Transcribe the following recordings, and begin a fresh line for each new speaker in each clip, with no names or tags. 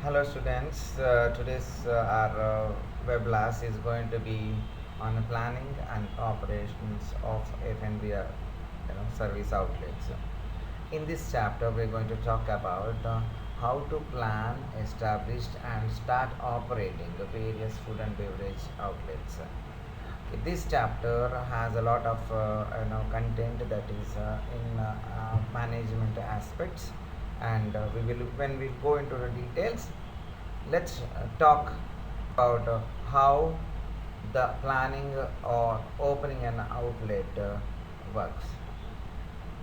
Hello students, today's our web class is going to be on the planning and operations of F&B service outlets. In this chapter we are going to talk about how to plan, establish and start operating the various food and beverage outlets. This chapter has a lot of content that is in management aspects, and we will when we go into the details, let's talk about how the planning or opening an outlet works.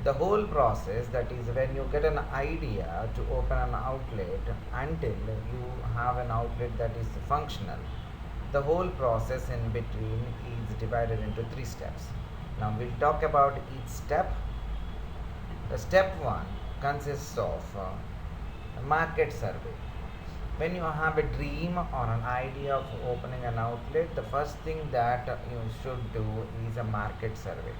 The whole process, that is when you get an idea to open an outlet until you have an outlet that is functional, the whole process in between is divided into three steps. Now we'll talk about each step. The step one consists of a market survey. When you have a dream or an idea of opening an outlet, the first thing that you should do is a market survey.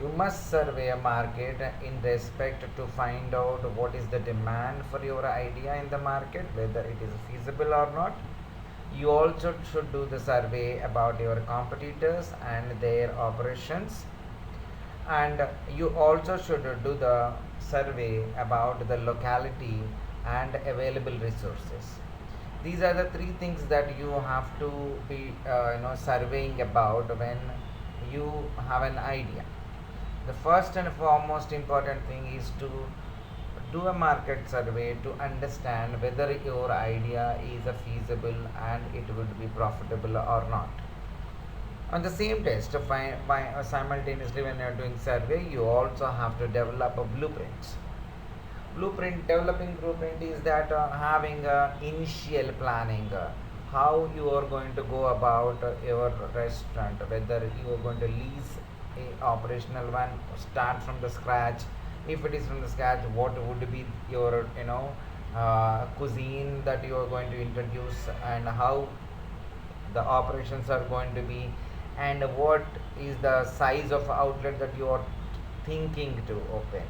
You must survey a market in respect to find out what is the demand for your idea in the market, whether it is feasible or not. You also should do the survey about your competitors and their operations, and you also should do the survey about the locality and available resources. These are the three things that you have to be surveying about when you have an idea. The first and foremost important thing is to do a market survey to understand whether your idea is a feasible and it would be profitable or not. On the same test, simultaneously when you are doing survey, you also have to develop a blueprint. Developing blueprint is that having initial planning, how you are going to go about your restaurant, whether you are going to lease a operational one, start from the scratch. If it is from the scratch, what would be your cuisine that you are going to introduce, and how the operations are going to be, and what is the size of outlet that you are thinking to open.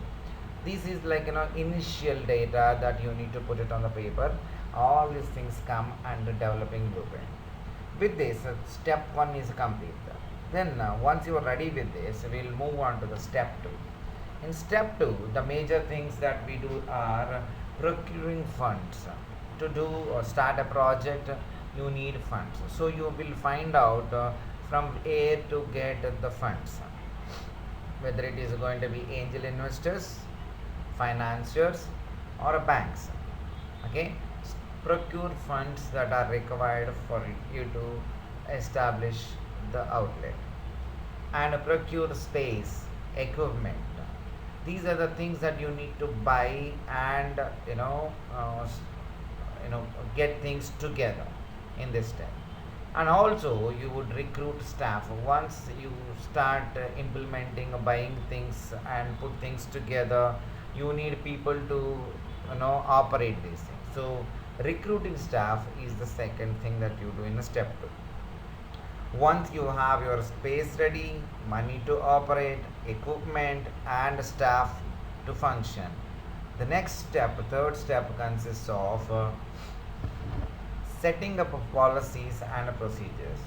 This is like initial data that you need to put it on the paper. All these things come under developing blueprint. With this, step 1 is complete. Then once you are ready with this, we'll move on to the step 2. In step 2, the major things that we do are procuring funds. To do or start a project, you need funds. So you will find out from where to get the funds, whether it is going to be angel investors, financiers or banks. Okay, procure funds that are required for you to establish the outlet, and procure space, equipment. These are the things that you need to buy, and get things together in this step. And also you would recruit staff. Once you start implementing, buying things and put things together, you need people to operate these things. So recruiting staff is the second thing that you do in step 2. Once you have your space ready, money to operate, equipment and staff to function, the next step, third step, consists of setting up policies and procedures.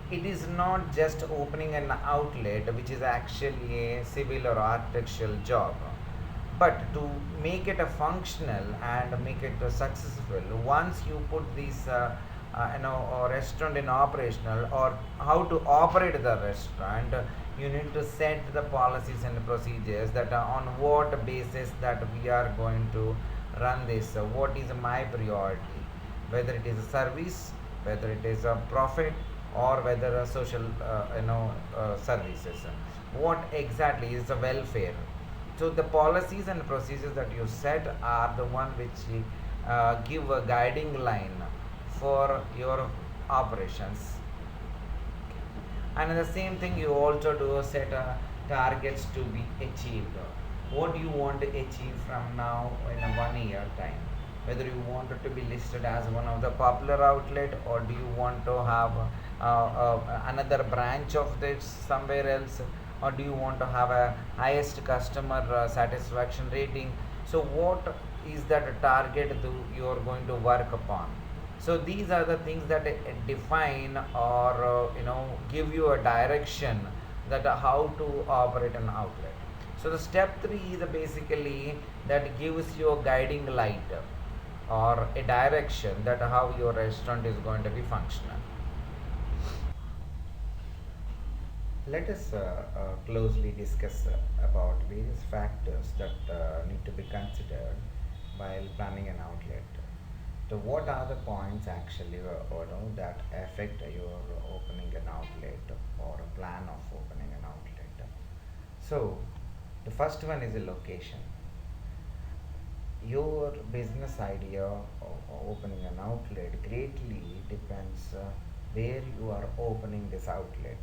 It is not just opening an outlet, which is actually a civil or architectural job, but to make it a functional and make it successful. Once you put this restaurant in operational, or how to operate the restaurant, you need to set the policies and procedures that are on what basis that we are going to run this. What is my priority, whether it is a service, whether it is a profit, or whether a social services. What exactly is the welfare? So the policies and procedures that you set are the one which give a guiding line for your operations. And the same thing, you also do set targets to be achieved. What do you want to achieve from now in a 1 year time? Whether you want it to be listed as one of the popular outlet, or do you want to have another branch of this somewhere else, or do you want to have a highest customer satisfaction rating. So what is that target you are going to work upon. So these are the things that define or give you a direction that how to operate an outlet. So the step 3 is basically that gives you a guiding light or a direction that how your restaurant is going to be functional. Let us closely discuss about various factors that need to be considered while planning an outlet. So, what are the points actually that affect your opening an outlet or a plan of opening an outlet? So, the first one is the location. Your business idea of opening an outlet greatly depends where you are opening this outlet.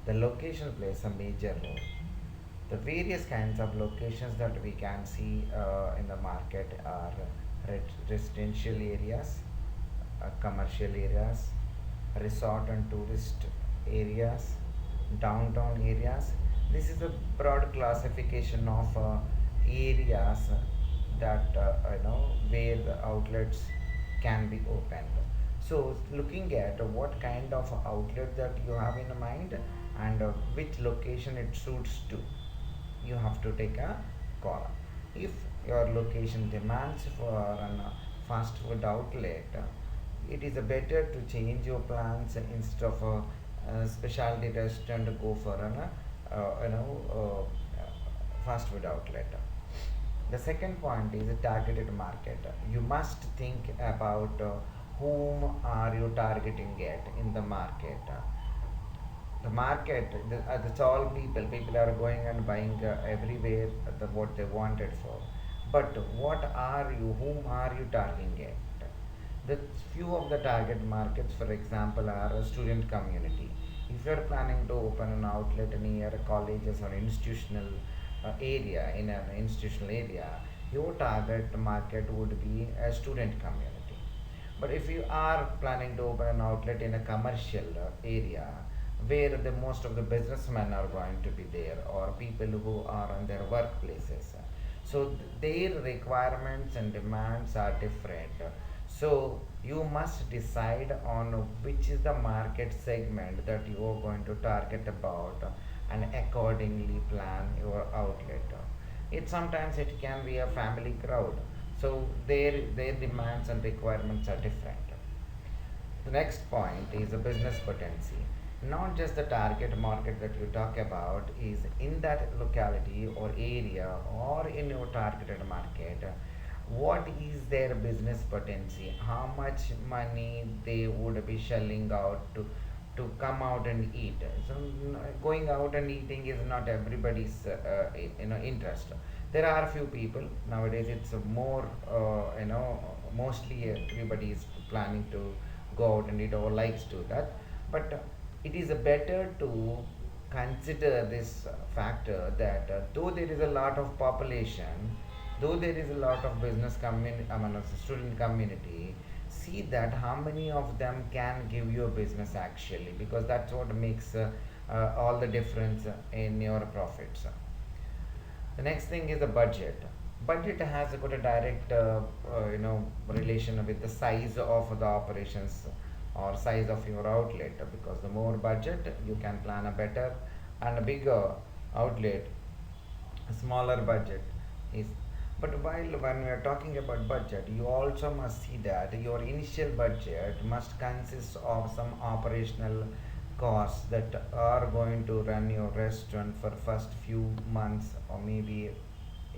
The location plays a major role. The various kinds of locations that we can see in the market are residential areas, commercial areas, resort and tourist areas, downtown areas. This is a broad classification of areas that where the outlets can be opened. So looking at what kind of outlet that you have in mind and which location it suits to, you have to take a call. If your location demands for an fast food outlet, it is better to change your plans instead of a specialty restaurant go for an fast food outlet. The second point is a targeted market. You must think about whom are you targeting at in the market. The market, that's all people are going and buying everywhere what they wanted for. But what are you, whom are you targeting at? The few of the target markets, for example, are a student community. If you are planning to open an outlet near colleges or institutional area, in an institutional area, your target market would be a student community. But if you are planning to open an outlet in a commercial area where the most of the businessmen are going to be there or people who are in their workplaces, so their requirements and demands are different. So you must decide on which is the market segment that you are going to target about and accordingly plan your outlet. It sometimes it can be a family crowd, so their demands and requirements are different. The next point is a business potency. Not just the target market that you talk about is in that locality or area or in your targeted market. What is their business potency? How much money they would be shelling out to come out and eat? So going out and eating is not everybody's interest. There are few people nowadays. It's more mostly everybody is planning to go out and eat or likes to that, but it is better to consider this factor that though there is a lot of population, though there is a lot of business community, I mean, student community, see that how many of them can give you a business actually, because that's what makes all the difference in your profits. The next thing is the budget. Budget has got a direct relation with the size of the operations or size of your outlet, because the more budget you can plan a better and a bigger outlet, a smaller budget is. But while when we are talking about budget, you also must see that your initial budget must consist of some operational costs that are going to run your restaurant for first few months or maybe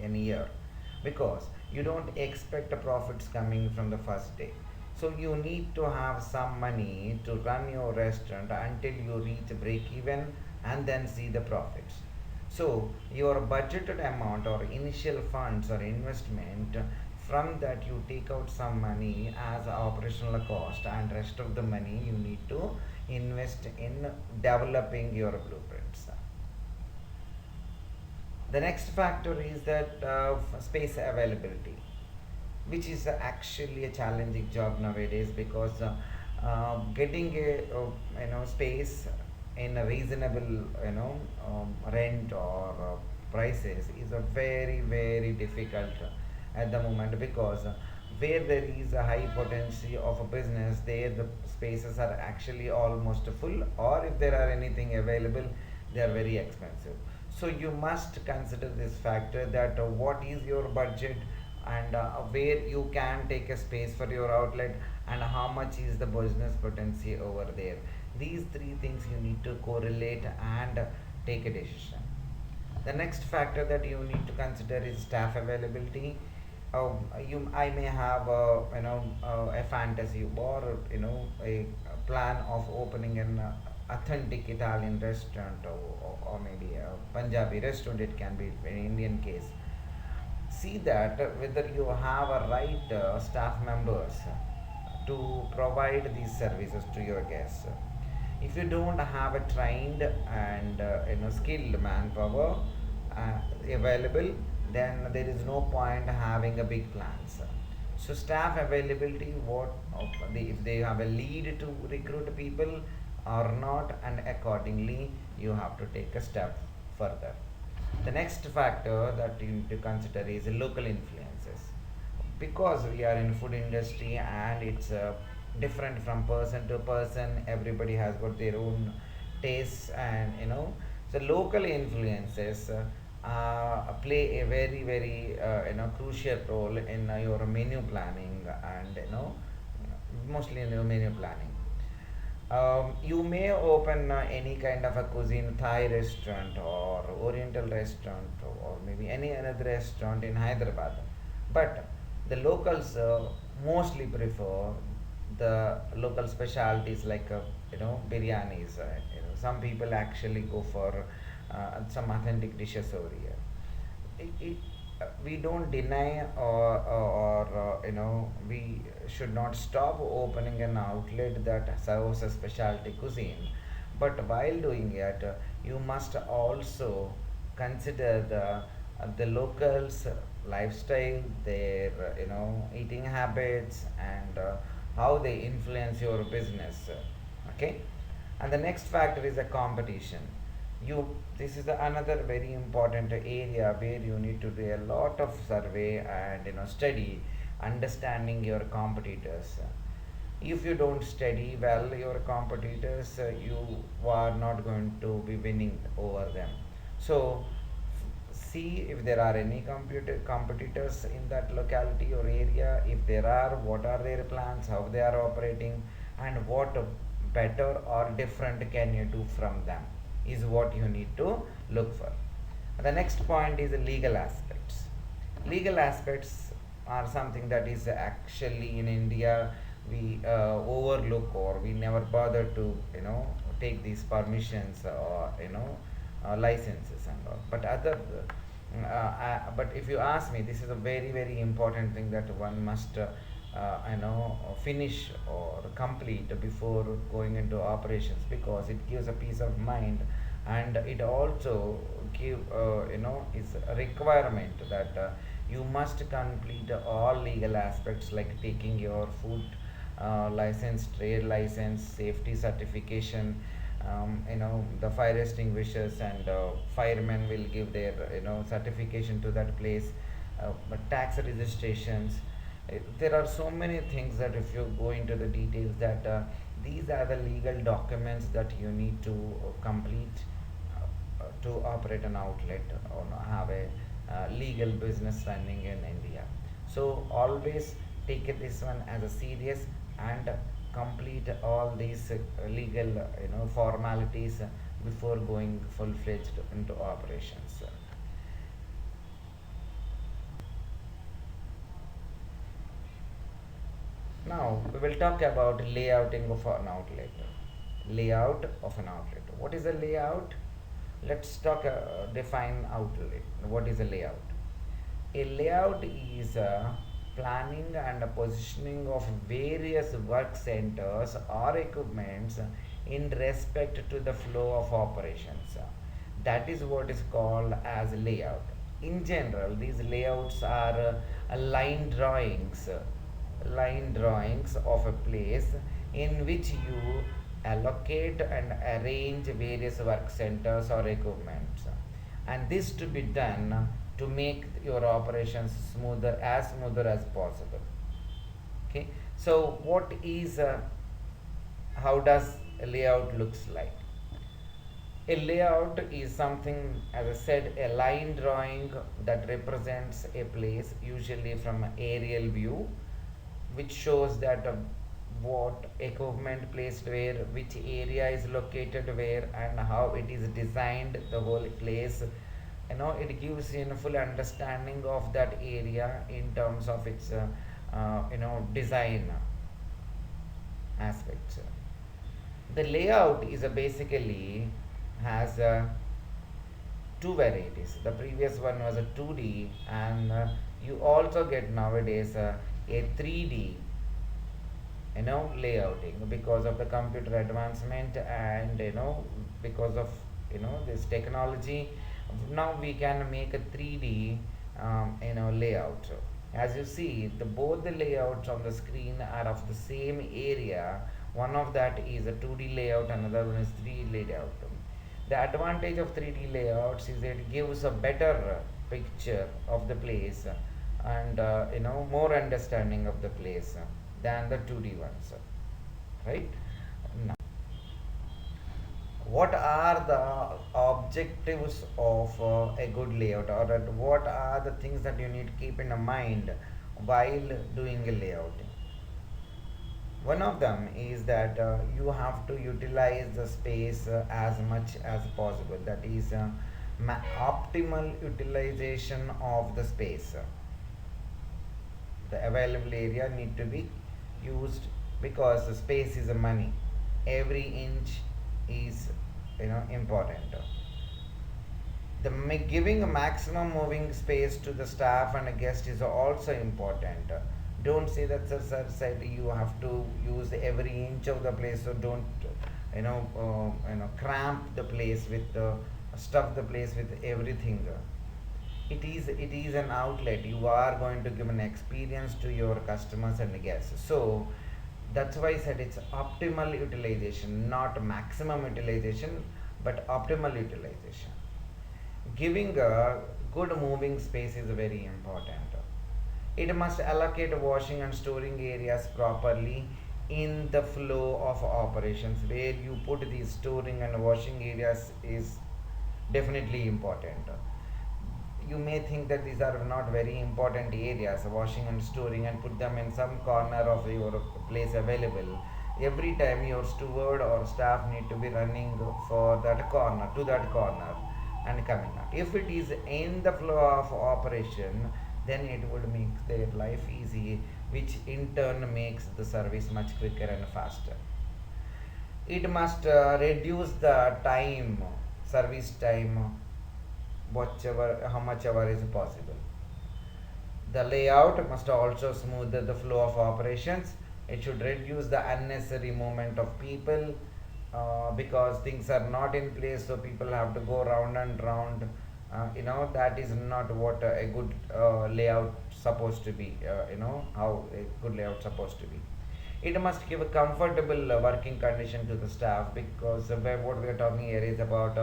an year, because you don't expect profits coming from the first day. So you need to have some money to run your restaurant until you reach break even and then see the profits. So your budgeted amount or initial funds or investment, from that you take out some money as operational cost and rest of the money you need to invest in developing your blueprints. The next factor is that space availability, which is actually a challenging job nowadays, because getting a space in a reasonable rent or prices is a very very difficult at the moment, because where there is a high potency of a business, there the spaces are actually almost full, or if there are anything available, they are very expensive. So you must consider this factor, that what is your budget, and where you can take a space for your outlet, and how much is the business potency over there. These three things you need to correlate and take a decision. The next factor that you need to consider is staff availability. I may have a fantasy, or a plan of opening an authentic Italian restaurant, or maybe a Punjabi restaurant. It can be an Indian case. See that whether you have a right staff members to provide these services to your guests. If you don't have a trained and skilled manpower available, then there is no point having a big plans. So staff availability, if they have a lead to recruit people or not, and accordingly you have to take a step further. The next factor that you need to consider is local influences, because we are in food industry, and it's different from person to person. Everybody has got their own tastes, and so local influences play a very very crucial role in your menu planning, and mostly in your menu planning. You may open any kind of a cuisine, Thai restaurant or Oriental restaurant, or maybe any another restaurant in Hyderabad. But the locals mostly prefer the local specialties, like biryanis. Some people actually go for some authentic dishes over here. We don't deny, or we should not stop opening an outlet that serves a specialty cuisine, but while doing it, you must also consider the locals lifestyle, their eating habits, and how they influence your business. Okay. And the next factor is the competition. you this is another very important area where you need to do a lot of survey and study, understanding your competitors. If you don't study well your competitors, you are not going to be winning over them. So see if there are any competitors in that locality or area. If there are, what are their plans, how they are operating, and what better or different can you do from them, is what you need to look for. The next point is the legal aspects. Legal aspects are something that is actually in India we overlook, or we never bother to take these permissions, or licenses and all. But if you ask me, this is a very very important thing that one must finish or complete before going into operations, because it gives a peace of mind, and it also give is a requirement that you must complete all legal aspects, like taking your food license, trade license, safety certification, the fire extinguishers, and firemen will give their certification to that place, but tax registrations. There are so many things that if you go into the details, that these are the legal documents that you need to complete to operate an outlet, or have a legal business running in India. So always take this one as a serious, and complete all these legal formalities before going full fledged into operations. Now we will talk about layouting of an outlet. Layout of an outlet. What is a layout? Let's talk define outlet. What is a layout? A layout is a planning and a positioning of various work centers or equipments in respect to the flow of operations. That is what is called as layout. In general, these layouts are line drawings of a place in which you allocate and arrange various work centers or equipments, and this to be done to make your operations smoother as possible. Okay, so what is how does a layout looks like? A layout is something, as I said, a line drawing that represents a place, usually from an aerial view, which shows that what equipment placed where, which area is located where, and how it is designed, the whole place. It gives you a full understanding of that area in terms of its design aspects. The layout is basically has two varieties. The previous one was a 2D, and you also get nowadays a 3D layouting because of the computer advancement, and because of this technology. Now we can make a 3D layout. As you see, both the layouts on the screen are of the same area. One of that is a 2D layout, another one is 3D layout. The advantage of 3D layouts is it gives a better picture of the place, and more understanding of the place than the 2D ones, right? Now, what are the objectives of a good layout, or what are the things that you need to keep in mind while doing a layouting? One of them is that you have to utilize the space as much as possible. That is optimal utilization of the space. The available area need to be used, because the space is a money. Every inch is important. Giving a maximum moving space to the staff and a guest is also important. Don't say that, sir said you have to use every inch of the place, so don't cramp the place with stuff the place with everything. It is an outlet. You are going to give an experience to your customers and guests. So that's why I said it's optimal utilization, not maximum utilization, but optimal utilization. Giving a good moving space is very important. It must allocate washing and storing areas properly in the flow of operations. Where you put these storing and washing areas is definitely important. You may think that these are not very important areas, washing and storing, and put them in some corner of your place available. Every time your steward or staff need to be running for that corner to that corner and coming out. If it is in the flow of operation, then it would make their life easy, which in turn makes the service much quicker and faster. It must reduce the time, service time, whatever, how much ever is possible. The layout must also smooth the flow of operations. It should reduce the unnecessary movement of people, because things are not in place, so people have to go round and round. That is not what a good layout supposed to be. How a good layout supposed to be. It must give a comfortable working condition to the staff, because what we are talking here is about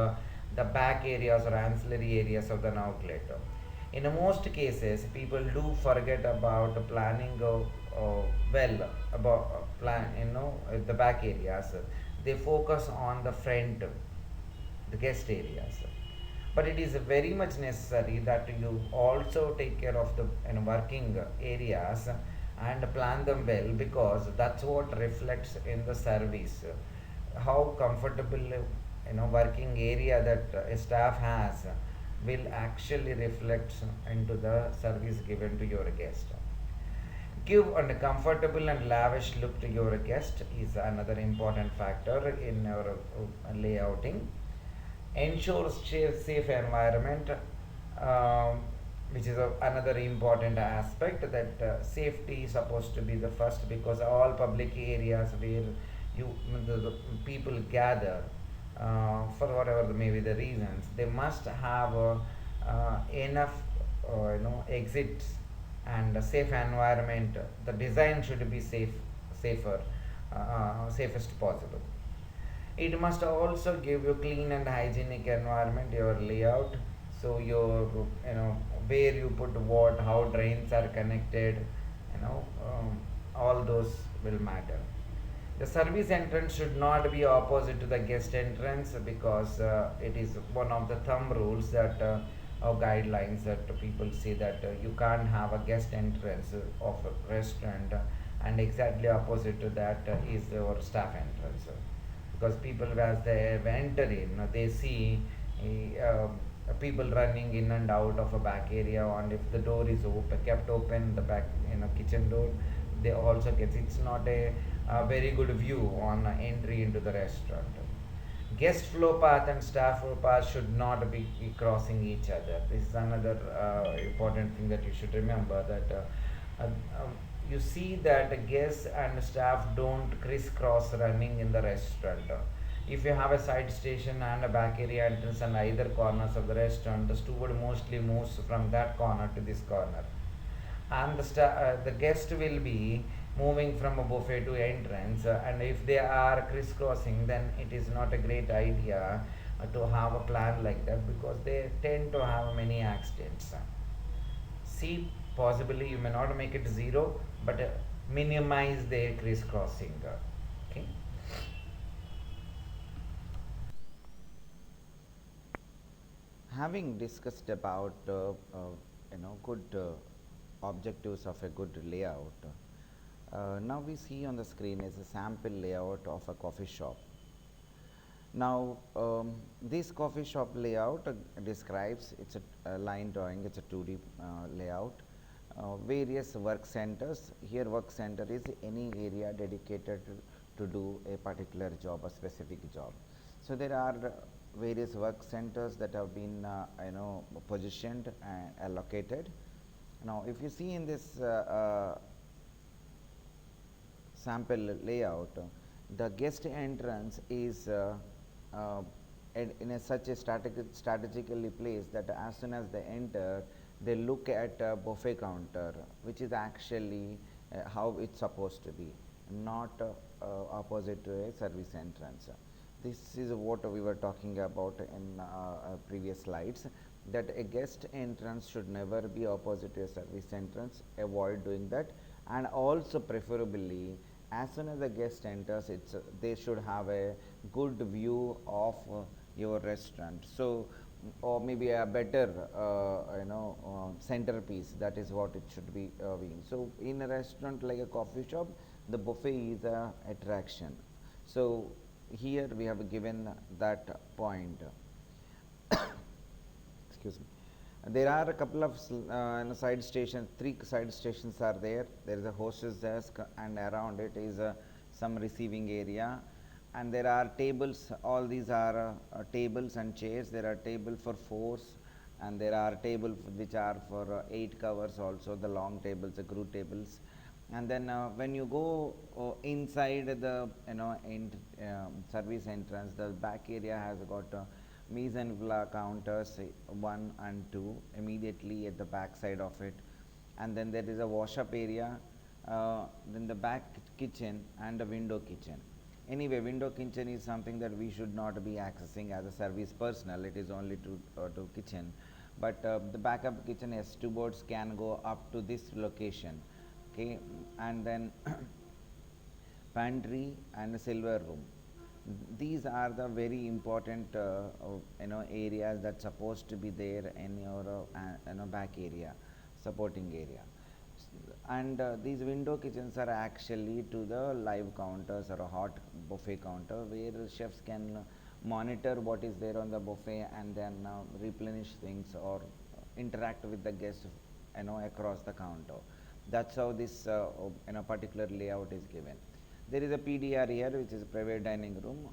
the back areas or ancillary areas of the outlet. In most cases, people do forget about planning well about plan. The back areas. They focus on the front, the guest areas. But it is very much necessary that you also take care of the working areas and plan them well, because that's what reflects in the service. How comfortable working area that a staff has will actually reflect into the service given to your guest. Give a comfortable and lavish look to your guest is another important factor in our layouting. Ensure safe environment, um, which is another important aspect, that safety is supposed to be the first, because all public areas where the people gather for whatever may be the reasons, they must have enough exits and a safe environment. The design should be safer, safest possible. It must also give you clean and hygienic environment, your layout, so your where you put what, how drains are connected, all those will matter. The service entrance should not be opposite to the guest entrance, because it is one of the thumb rules that or guidelines that people say that you can't have a guest entrance of a restaurant, and exactly opposite to that is our staff entrance. Because people, as they enter in, they see people running in and out of a back area, and if the door is kept open, the back kitchen door, they also get, it's not a very good view on entry into the restaurant. Guest flow path and staff flow path should not be crossing each other. This is another important thing that you should remember, that you see that guests and staff don't crisscross running in the restaurant. If you have a side station and a back area entrance on either corners of the restaurant, the steward mostly moves from that corner to this corner, and the guest will be moving from a buffet to entrance, and if they are crisscrossing, then it is not a great idea to have a plan like that, because they tend to have many accidents. See, possibly you may not make it zero, but minimize their crisscrossing. Okay. Having discussed about good objectives of a good layout, now we see on the screen is a sample layout of a coffee shop. Now, this coffee shop layout describes, it's a line drawing, it's a 2D layout. Various work centers. Here, work center is any area dedicated to do a particular job, a specific job. So there are various work centers that have been positioned and allocated. Now, if you see in this sample layout, the guest entrance is in such a strategically placed that as soon as they enter, they look at a buffet counter, which is actually how it's supposed to be, not opposite to a service entrance. This is what we were talking about in previous slides, that a guest entrance should never be opposite to a service entrance. Avoid doing that, and also preferably as soon as the guest enters, they should have a good view of your restaurant. So, or maybe a better centerpiece, that is what it should be being. So in a restaurant like a coffee shop, the buffet is a attraction. So here we have given that point. Excuse me. There are a couple of side stations, 3 side stations are there. There is a hostess desk, and around it is some receiving area, and there are tables. All these are tables and chairs. There are tables for 4s, and there are tables which are for 8 covers also, the long tables, the crew tables. And then when you go inside the service entrance, the back area has got mise en place counters 1 and 2 immediately at the back side of it, and then there is a wash up area, then the back kitchen and the window kitchen. Anyway, window kitchen is something that we should not be accessing as a service personnel, it is only to kitchen, but the backup kitchen S2 boards can go up to this location. Okay, and then pantry and silver room. These are the very important areas that supposed to be there in your back area, supporting area. And these window kitchens are actually to the live counters or a hot buffet counter, where chefs can monitor what is there on the buffet and then replenish things or interact with the guests across the counter. That's how this particular layout is given. There is a PDR here, which is private dining room.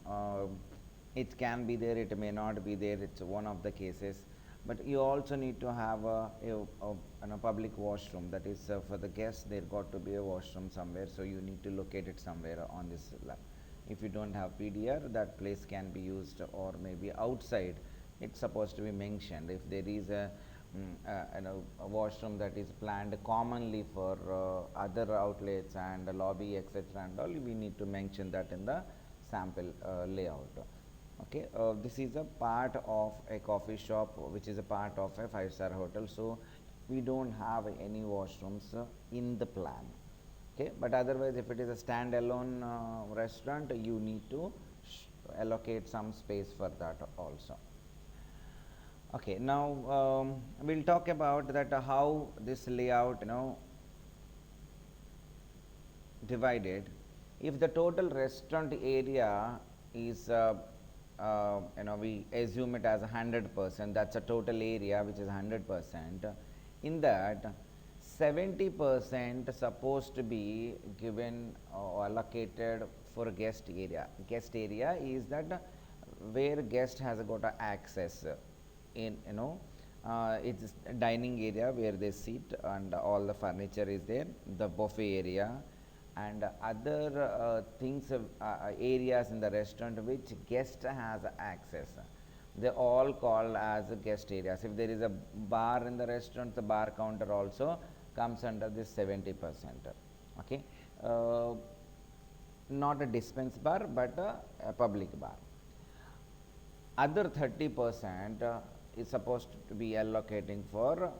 It can be there, it may not be there, it's one of the cases. But you also need to have a public washroom, that is for the guests, there got to be a washroom somewhere, so you need to locate it somewhere on this lab. If you don't have PDR, that place can be used, or maybe outside, it's supposed to be mentioned. If there is a a washroom that is planned commonly for other outlets and lobby, etc., and all, we need to mention that in the sample layout. Okay, this is a part of a coffee shop, which is a part of a 5-star hotel. So we don't have any washrooms in the plan. Okay, but otherwise if it is a standalone restaurant, you need to allocate some space for that also. Okay, now we'll talk about that how this layout divided. If the total restaurant area is we assume it as 100%, that's a total area which is 100%. In that 70% supposed to be given or allocated for guest area. Guest area is that where guest has got a access in it's a dining area where they sit and all the furniture is there, the buffet area and other things areas in the restaurant which guest has access, they all called as guest areas. If there is a bar in the restaurant, the bar counter also comes under this 70%. Okay, not a dispense bar but a public bar. Other 30% is supposed to be allocating for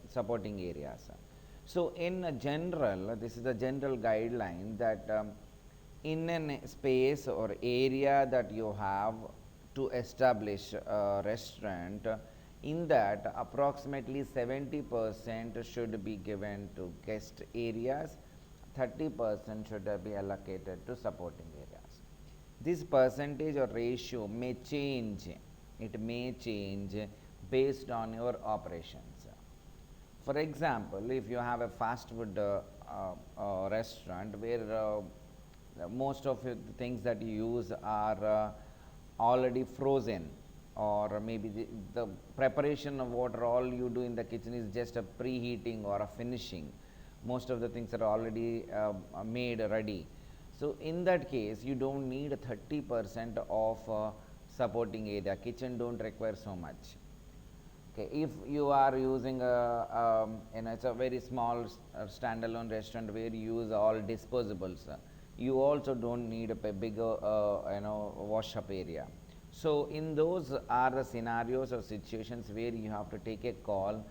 supporting areas. So in general, this is the general guideline that in a space or area that you have to establish a restaurant, in that approximately 70% should be given to guest areas, 30% should be allocated to supporting areas. This percentage or ratio may change, it may change based on your operations. For example, if you have a fast food restaurant where most of the things that you use are already frozen, or maybe the preparation of water, all you do in the kitchen is just a preheating or a finishing. Most of the things are already made ready. So in that case, you don't need 30% of supporting area. Kitchen don't require so much. Okay, if you are using it's a very small standalone restaurant where you use all disposables, you also don't need a bigger wash up area. So in those are the scenarios or situations where you have to take a call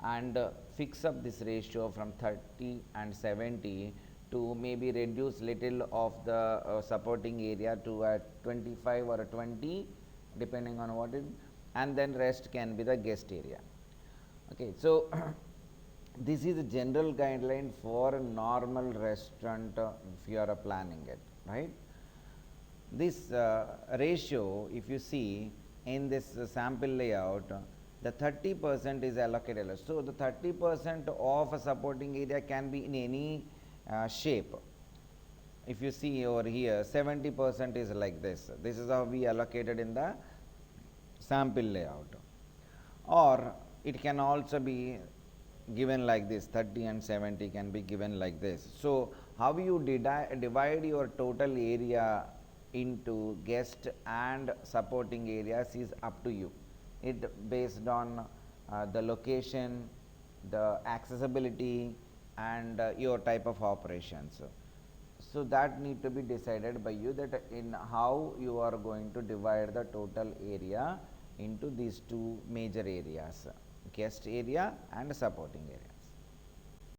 and fix up this ratio from 30 and 70 to maybe reduce little of the supporting area to a 25 or a 20 depending on what it, and then rest can be the guest area. Okay, so this is a general guideline for a normal restaurant if you are planning it, right? This ratio, if you see in this sample layout, the 30% is allocated. So the 30% of a supporting area can be in any shape. If you see over here, 70% is like this. This is how we allocated in the sample layout, or it can also be given like this, 30 and 70 can be given like this. So how you divide your total area into guest and supporting areas is up to you. It based on the location, the accessibility and your type of operations. So that need to be decided by you, that in how you are going to divide the total area into these two major areas, guest area and supporting area.